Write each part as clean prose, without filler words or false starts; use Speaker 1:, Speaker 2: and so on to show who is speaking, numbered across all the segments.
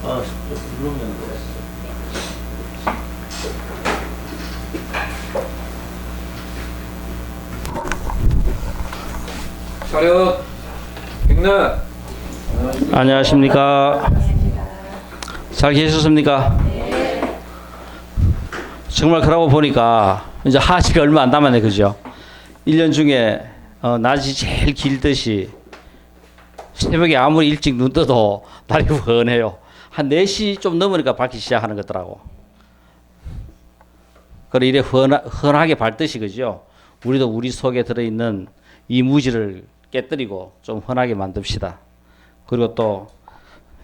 Speaker 1: 누르면 돼.
Speaker 2: 차렷. 백내.
Speaker 1: 안녕하십니까. 잘 계셨습니까? 정말 그러고 보니까 이제 하지가 얼마 안 남았네, 그죠? 1년 중에 낮이 제일 길듯이 새벽에 아무리 일찍 눈 떠도 날이 훤해요. 한 4시 좀 넘으니까 밝기 시작하는 것더라고. 그래 이래 훤하게 밝듯이, 그죠? 우리도 우리 속에 들어있는 이 무지를 깨뜨리고 좀 훤하게 만듭시다. 그리고 또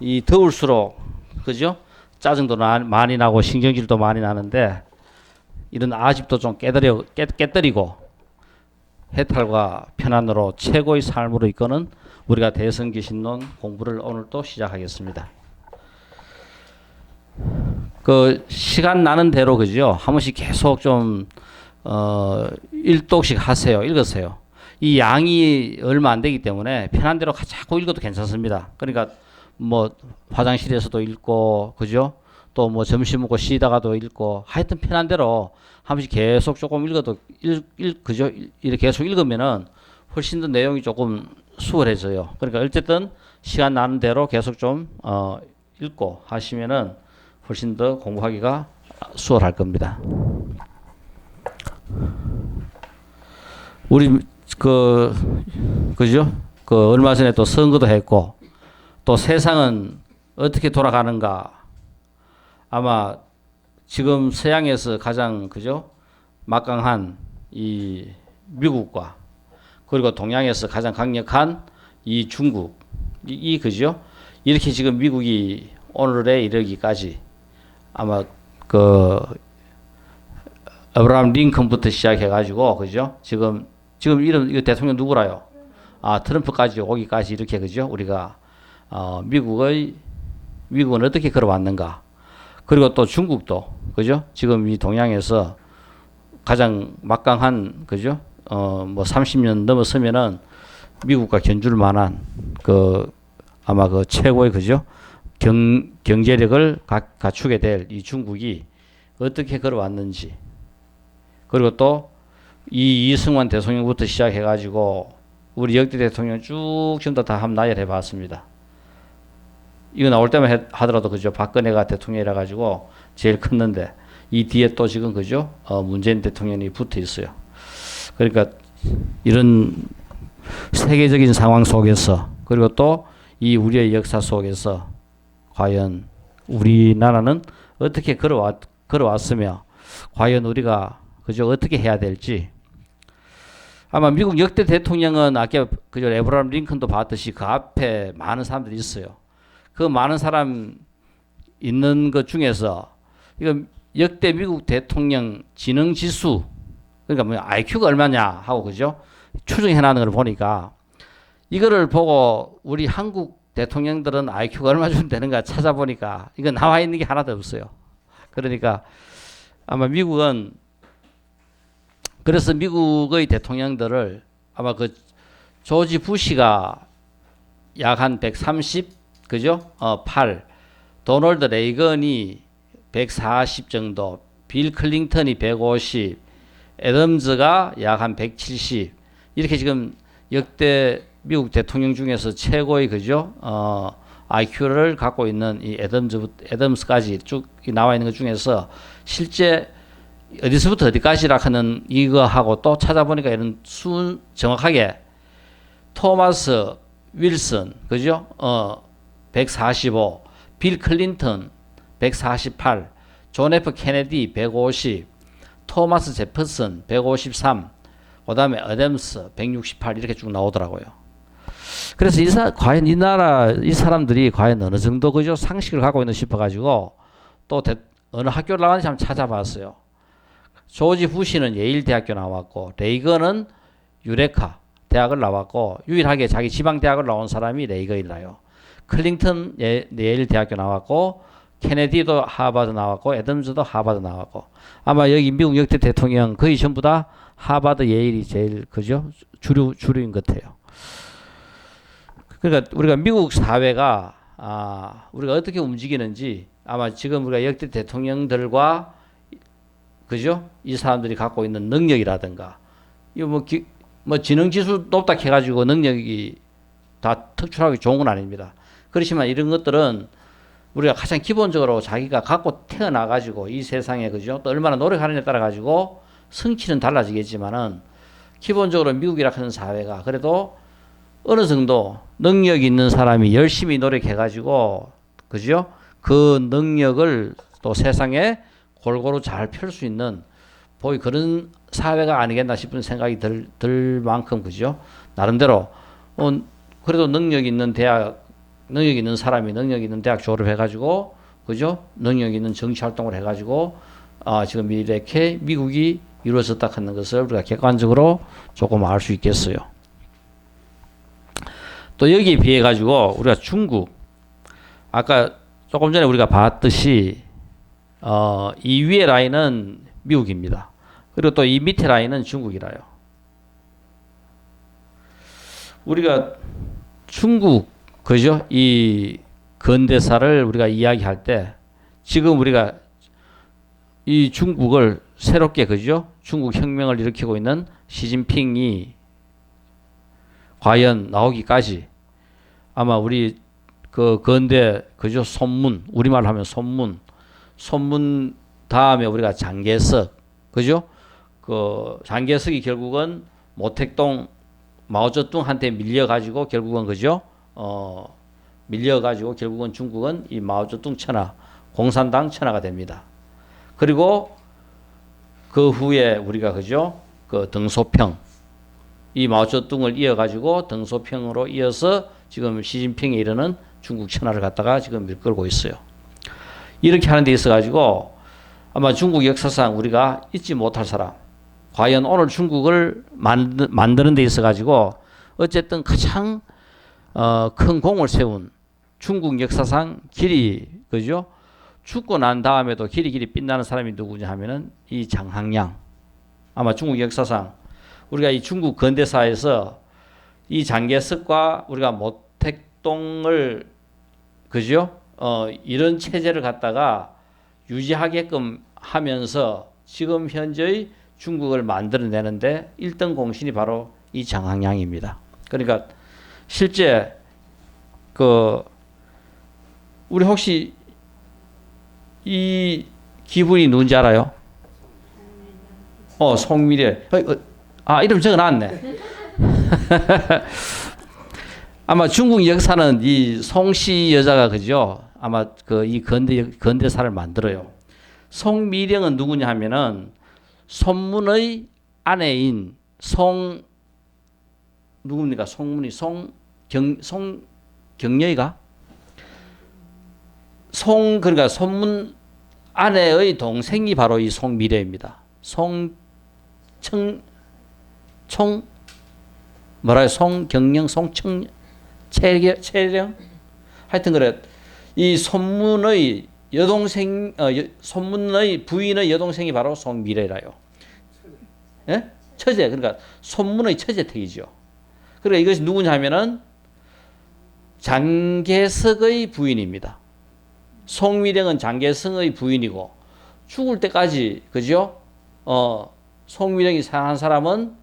Speaker 1: 이 더울수록, 그죠? 짜증도 많이 나고 신경질도 많이 나는데 이런 아집도 좀 깨뜨리고 해탈과 편안으로 최고의 삶으로 이끄는 우리가 대성기신론 공부를 오늘 또 시작하겠습니다. 그 시간 나는 대로, 그죠? 한 번씩 계속 좀 일독씩 하세요. 읽으세요. 이 양이 얼마 안 되기 때문에 편한 대로 자꾸 읽어도 괜찮습니다. 그러니까 뭐 화장실에서도 읽고, 그죠? 또 뭐 점심 먹고 쉬다가도 읽고, 하여튼 편한 대로 한 번씩 계속 조금 읽어도 그죠? 이렇게 계속 읽으면은 훨씬 더 내용이 조금 수월해져요. 그러니까 어쨌든 시간 나는 대로 계속 좀 읽고 하시면은 훨씬 더 공부하기가 수월할 겁니다. 우리 그죠? 그 얼마 전에 또 선거도 했고, 또 세상은 어떻게 돌아가는가. 아마 지금 서양에서 가장, 그죠? 막강한 이 미국과, 그리고 동양에서 가장 강력한 이 중국, 그죠? 이렇게 지금 미국이 오늘에 이르기까지 아마 그 아브라함 링컨부터 시작해가지고, 그죠? 지금 이거 대통령 누구라요? 트럼프까지 오기까지 이렇게, 그죠? 우리가 미국은 어떻게 걸어왔는가? 그리고 또 중국도, 그죠? 지금 이 동양에서 가장 막강한, 그죠? 뭐 30년 넘었으면은 미국과 견줄 만한 아마 그 최고의, 그죠? 경제력을 갖추게 될 이 중국이 어떻게 걸어왔는지, 그리고 또 이승만 대통령부터 시작해가지고 우리 역대 대통령 쭉 전부 다 한번 나열해 봤습니다. 이거 나올 때만 하더라도, 그죠? 박근혜가 대통령이라 가지고 제일 컸는데 이 뒤에 또 지금, 그죠? 문재인 대통령이 붙어 있어요. 그러니까 이런 세계적인 상황 속에서, 그리고 또 이 우리의 역사 속에서 과연 우리나라는 어떻게 걸어왔으며 과연 우리가, 그죠? 어떻게 해야 될지. 아마 미국 역대 대통령은 아까 그죠? 에브라함 링컨도 봤듯이 그 앞에 많은 사람들이 있어요. 그 많은 사람 있는 것 중에서 이거 역대 미국 대통령 지능 지수, 그러니까 뭐 IQ가 얼마냐 하고, 그죠? 추정해 놨는 걸 보니까 이거를 보고 우리 한국 대통령들은 IQ가 얼마 정도 되는가 찾아보니까 이거 나와 있는 게 하나도 없어요. 그러니까 아마 미국은, 그래서 미국의 대통령들을 아마 그 조지 부시가 약 한 130, 그죠? 8, 도널드 레이건이 140 정도, 빌 클린턴이 150, 애덤즈가 약 한 170, 이렇게 지금 역대 미국 대통령 중에서 최고의, 그죠? IQ를 갖고 있는 이 애덤스까지 쭉 나와 있는 것 중에서 실제 어디서부터 어디까지라 하는 이거하고 또 찾아보니까 이런 정확하게 토마스 윌슨, 그죠? 145, 빌 클린턴 148, 존 F 케네디 150, 토마스 제퍼슨 153, 그 다음에 어댐스 168, 이렇게 쭉 나오더라고요. 그래서 과연 이 사람들이 과연 어느 정도, 그죠? 상식을 갖고 있는 싶어가지고 또 어느 학교를 나왔는지 한번 찾아봤어요. 조지 부시는 예일 대학교 나왔고, 레이건은 유레카 대학을 나왔고, 유일하게 자기 지방 대학을 나온 사람이 레이건이라요. 클린턴 예일 대학교 나왔고, 케네디도 하버드 나왔고, 애덤즈도 하버드 나왔고, 아마 여기 미국 역대 대통령 거의 전부 다 하버드 예일이 제일, 그죠? 주류인 것 같아요. 그러니까 우리가 미국 사회가 우리가 어떻게 움직이는지 아마 지금 우리가 역대 대통령들과 그죠? 이 사람들이 갖고 있는 능력이라든가 이거 뭐 지능 지수 높다 해가지고 능력이 다 특출하게 좋은 건 아닙니다. 그렇지만 이런 것들은 우리가 가장 기본적으로 자기가 갖고 태어나 가지고 이 세상에 그죠? 또 얼마나 노력하느냐에 따라 가지고 성취는 달라지겠지만은 기본적으로 미국이라 하는 사회가 그래도 어느 정도 능력 있는 사람이 열심히 노력해 가지고 그죠? 그 능력을 또 세상에 골고루 잘 펼 수 있는 보이 그런 사회가 아니겠나 싶은 생각이 들 만큼 그죠? 나름대로 그래도 능력 있는 사람이 능력 있는 대학 졸업해 가지고 그죠? 능력 있는 정치 활동을 해 가지고 지금 이렇게 미국이 이루어졌다 하는 것을 우리가 객관적으로 조금 알 수 있겠어요. 또 여기에 비해 가지고 우리가 중국 아까 조금 전에 우리가 봤듯이 이 위에 라인은 미국입니다. 그리고 또 이 밑에 라인은 중국이라요. 우리가 중국 그죠? 이 근대사를 우리가 이야기할 때 지금 우리가 이 중국을 새롭게 그죠? 중국 혁명을 일으키고 있는 시진핑이 과연 나오기까지 아마 우리 그 근대 그죠? 손문 우리말로 하면 손문 다음에 우리가 장개석 그죠? 그 장개석이 결국은 모택동 마오쩌둥한테 밀려가지고 결국은 그죠? 밀려가지고 결국은 중국은 이 마오쩌둥 천하 공산당 천하가 됩니다. 그리고 그 후에 우리가 그죠? 그 덩소평 이 마오쩌둥을 이어가지고 덩소평으로 이어서 지금 시진핑에 이르는 중국 천하를 갖다가 지금 밀끌고 있어요. 이렇게 하는 데 있어가지고 아마 중국 역사상 우리가 잊지 못할 사람 과연 오늘 중국을 만드는 데 있어가지고 어쨌든 가장 큰 공을 세운 중국 역사상 길이 그죠? 죽고 난 다음에도 길이 빛나는 사람이 누구냐 하면은 이 장항량 아마 중국 역사상 우리가 이 중국 근대사에서 이 장개석과 우리가 모택동을 그죠? 이런 체제를 갖다가 유지하게끔 하면서 지금 현재의 중국을 만들어내는데 1등 공신이 바로 이 장항량입니다. 그러니까 실제 우리 혹시 이 기분이 누군지 알아요? 송미래. 이름 적어놨네. 아마 중국 역사는 이 송씨 여자가 그죠? 아마 이 근대사를 만들어요. 송미령은 누구냐 하면은 손문의 아내인 누굽니까? 송문이 송경려이가? 그러니까 손문 아내의 동생이 바로 이 송미래입니다. 송경령, 채령 하여튼 그래 이 손문의 손문의 부인의 여동생이 바로 송미래라요. 예? 처제 그러니까 손문의 처제택이죠. 그러니까 이것이 누구냐 하면은 장개석의 부인입니다. 송미령은 장개성의 부인이고 죽을 때까지 그죠? 송미령이 사랑한 사람은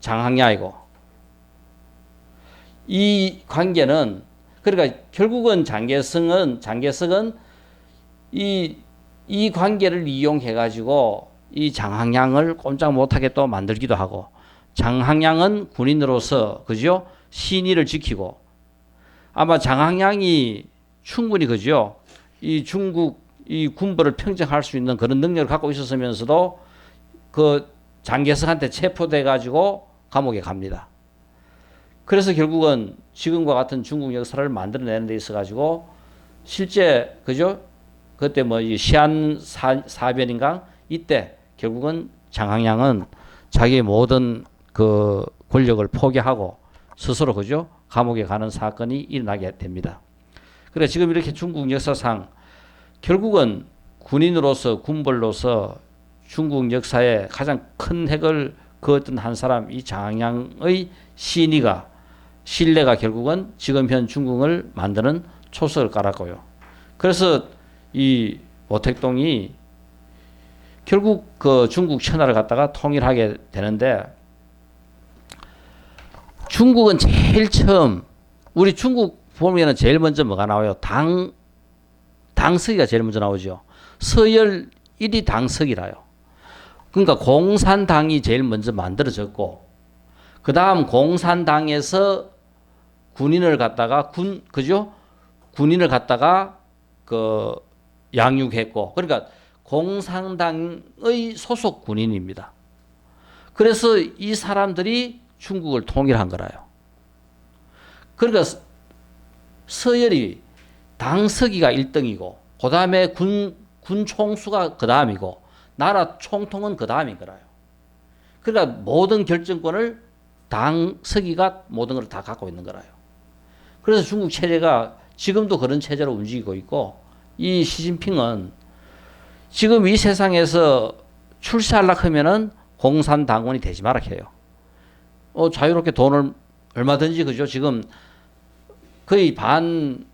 Speaker 1: 장항야이고 이 관계는 그러니까 결국은 장개석은 이 관계를 이용해 가지고 이 장항량을 꼼짝 못하게 또 만들기도 하고 장항량은 군인으로서 그죠? 신의를 지키고 아마 장항량이 충분히 그죠? 이 중국 이 군부를 평정할 수 있는 그런 능력을 갖고 있었으면서도 그 장개석한테 체포돼 가지고 감옥에 갑니다. 그래서 결국은 지금과 같은 중국 역사를 만들어내는 데 있어 가지고 실제 그죠? 그때 뭐 이 시안 사변인가 이때 결국은 장항량은 자기의 모든 그 권력을 포기하고 스스로 그죠? 감옥에 가는 사건이 일어나게 됩니다. 그래 지금 이렇게 중국 역사상 결국은 군인으로서 군벌로서 중국 역사에 가장 큰 획을 그었던 한 사람 이 장항량의 신의가 신뢰가 결국은 지금 현 중국을 만드는 초석을 깔았고요. 그래서 이 모택동이 결국 그 중국 천하를 갖다가 통일하게 되는데, 중국은 제일 처음, 우리 중국 보면은 제일 먼저 뭐가 나와요? 당서기가 제일 먼저 나오죠. 서열 1위 당서기라요. 그러니까 공산당이 제일 먼저 만들어졌고, 그 다음 공산당에서 군인을 갖다가 그죠? 군인을 갖다가 그 양육했고, 그러니까 공산당의 소속 군인입니다. 그래서 이 사람들이 중국을 통일한 거라요. 그러니까 서열이 당서기가 1등이고, 그 다음에 군 총수가 그 다음이고, 나라 총통은 그 다음인 거라요. 그러니까 모든 결정권을 당서기가 모든 걸 다 갖고 있는 거라요. 그래서 중국 체제가 지금도 그런 체제로 움직이고 있고, 이 시진핑은 지금 이 세상에서 출세하려고 하면은 공산당원이 되지 말라 해요. 자유롭게 돈을 얼마든지, 그죠? 지금 거의 반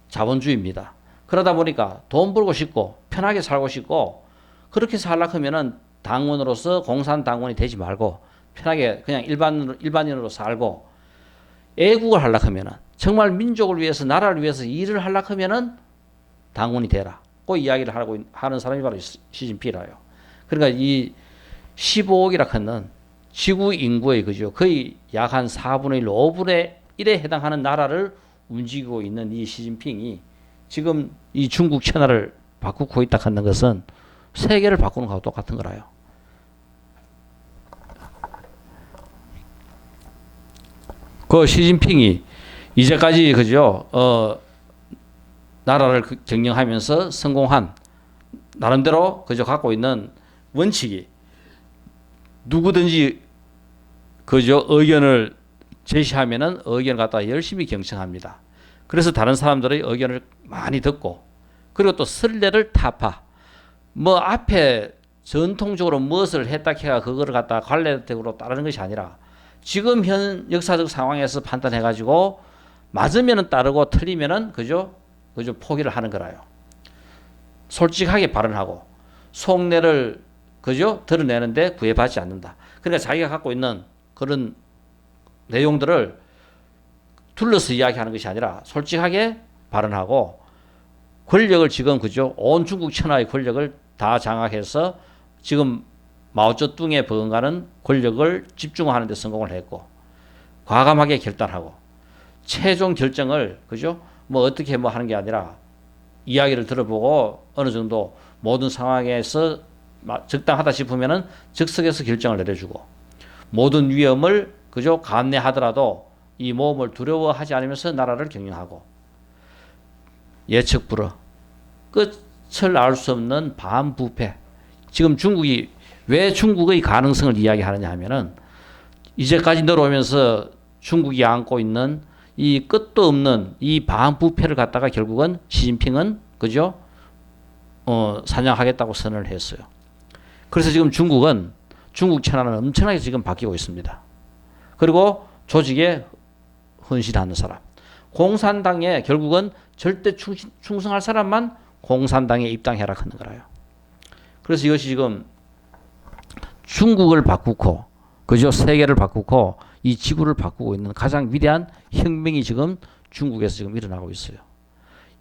Speaker 1: 자본주의입니다. 그러다 보니까 돈 벌고 싶고 편하게 살고 싶고, 그렇게 살려고 하면은 당원으로서 공산당원이 되지 말고 편하게 그냥 일반인으로 살고, 애국을 하려고 하면은 정말 민족을 위해서, 나라를 위해서 일을 하려고 하면은 당원이 되라. 그 이야기를 하는 사람이 바로 시진핑이라요. 그러니까 이 15억이라 하는 지구 인구의, 그죠? 거의 약 한 4분의 1, 5분의 1에 해당하는 나라를 움직이고 있는 이 시진핑이 지금 이 중국 천하를 바꾸고 있다 하는 것은 세계를 바꾸는 것과 똑같은 거라요. 그 시진핑이 이제까지, 그죠? 나라를 경영하면서 성공한 나름대로, 그죠? 갖고 있는 원칙이, 누구든지, 그죠? 의견을 제시하면은 의견을 갖다가 열심히 경청합니다. 그래서 다른 사람들의 의견을 많이 듣고, 그리고 또 선례를 타파. 뭐 앞에 전통적으로 무엇을 했다 해가 그거를 갖다가 관례적으로 따르는 것이 아니라, 지금 현 역사적 상황에서 판단해 가지고 맞으면은 따르고 틀리면은, 그죠? 포기를 하는 거라요. 솔직하게 발언하고 속내를, 그죠? 드러내는데 구애받지 않는다. 그러니까 자기가 갖고 있는 그런 내용들을 둘러서 이야기하는 것이 아니라 솔직하게 발언하고, 권력을 지금, 그죠? 온 중국 천하의 권력을 다 장악해서 지금 마오쩌둥에 버금가는 권력을 집중하는 데 성공을 했고, 과감하게 결단하고 최종 결정을, 그죠? 뭐 어떻게 뭐 하는 게 아니라 이야기를 들어보고 어느 정도 모든 상황에서 적당하다 싶으면은 즉석에서 결정을 내려주고, 모든 위험을, 그죠? 감내하더라도 이 모험을 두려워하지 않으면서 나라를 경영하고, 예측 불허, 끝을 알 수 없는 반부패. 지금 중국이 왜 중국의 가능성을 이야기하느냐 하면은, 이제까지 내려오면서 중국이 안고 있는 이 끝도 없는 이 반부패를 갖다가 결국은 시진핑은, 그죠? 사냥하겠다고 선언을 했어요. 그래서 지금 중국 천하는 엄청나게 지금 바뀌고 있습니다. 그리고 조직에 헌신하는 사람, 공산당에 결국은 절대 충성할 사람만 공산당에 입당해라 하는 거라요. 그래서 이것이 지금 중국을 바꾸고, 그죠? 세계를 바꾸고 이 지구를 바꾸고 있는 가장 위대한 혁명이 지금 중국에서 지금 일어나고 있어요.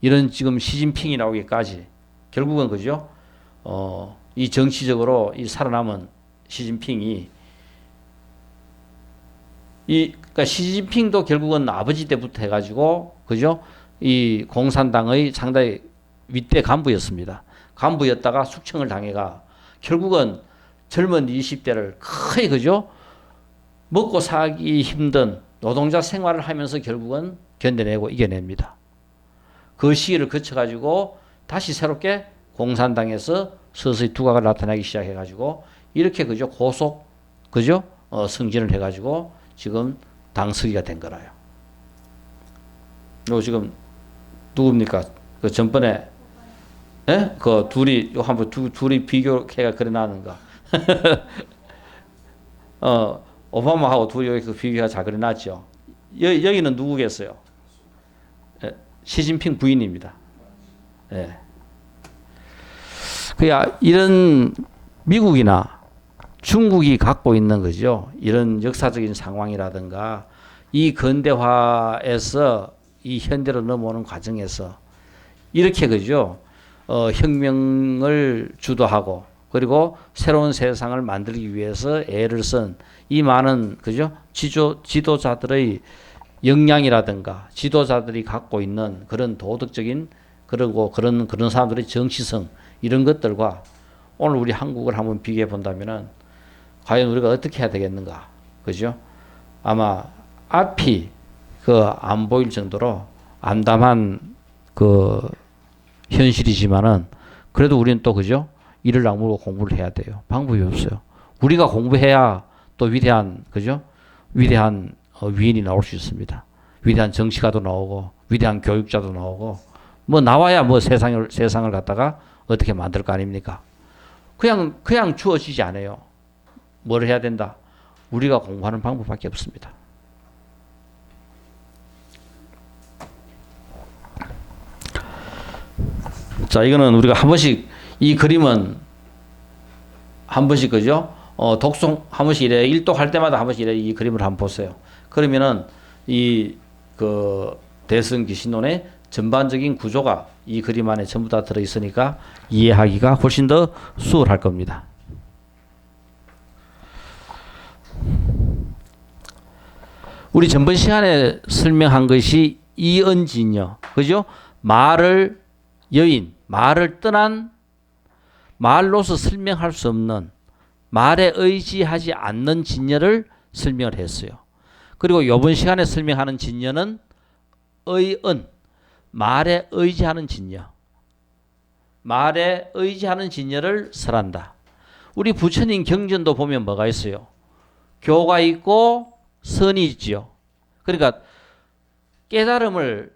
Speaker 1: 이런 지금 시진핑이 나오기까지 결국은, 그죠? 이 정치적으로 이 살아남은 시진핑이, 그러니까 시진핑도 결국은 아버지 때부터 해가지고, 그죠? 이 공산당의 상당히 윗대 간부였습니다. 간부였다가 숙청을 당해가 결국은 젊은 20대를 거의, 그죠? 먹고 살기 힘든 노동자 생활을 하면서 결국은 견뎌내고 이겨냅니다. 그 시기를 거쳐가지고 다시 새롭게 공산당에서 서서히 두각을 나타나기 시작해가지고 이렇게, 그죠? 고속, 그죠? 승진을 해가지고 지금 당서기가 된 거라요. 요 지금 누굽니까? 그 전번에, 예? 그 둘이, 요 한번 둘이 비교해가 그래 놨는가? 오바마하고 둘이 여기 그 비교가 잘 그려놨죠. 여기는 누구겠어요? 시진핑 부인입니다. 예. 그야 이런 미국이나 중국이 갖고 있는 거죠. 이런 역사적인 상황이라든가 이 근대화에서 이 현대로 넘어오는 과정에서 이렇게 그죠. 혁명을 주도하고 그리고 새로운 세상을 만들기 위해서 애를 쓴 이 많은 그죠. 지도자들의 역량이라든가 지도자들이 갖고 있는 그런 도덕적인 그리고 그런 사람들의 정치성 이런 것들과 오늘 우리 한국을 한번 비교해 본다면은 과연 우리가 어떻게 해야 되겠는가, 그죠? 아마 앞이 안 보일 정도로 암담한 현실이지만은 그래도 우리는 또 그죠? 이를 악물고 공부를 해야 돼요. 방법이 없어요. 우리가 공부해야 또 위대한 그죠? 위대한 위인이 나올 수 있습니다. 위대한 정치가도 나오고 위대한 교육자도 나오고 뭐 나와야 뭐 세상을 갖다가 어떻게 만들 거 아닙니까? 그냥 주어지지 않아요. 뭘 해야 된다? 우리가 공부하는 방법밖에 없습니다. 자, 이거는 우리가 한 번씩 이 그림은 한 번씩 그죠? 독송 한 번씩 이래 일독할 때마다 한 번씩 이래 이 그림을 한번 보세요. 그러면은 대승기신론의 전반적인 구조가 이 그림 안에 전부 다 들어 있으니까 이해하기가 훨씬 더 수월할 겁니다. 우리 전번 시간에 설명한 것이 이언진여, 그죠? 말을 떠난 말로서 설명할 수 없는 말에 의지하지 않는 진여를 설명을 했어요. 그리고 이번 시간에 설명하는 진여는 의언, 말에 의지하는 진여. 말에 의지하는 진여를 설한다. 우리 부처님 경전도 보면 뭐가 있어요? 교가 있고 선이 있지요. 그러니까 깨달음을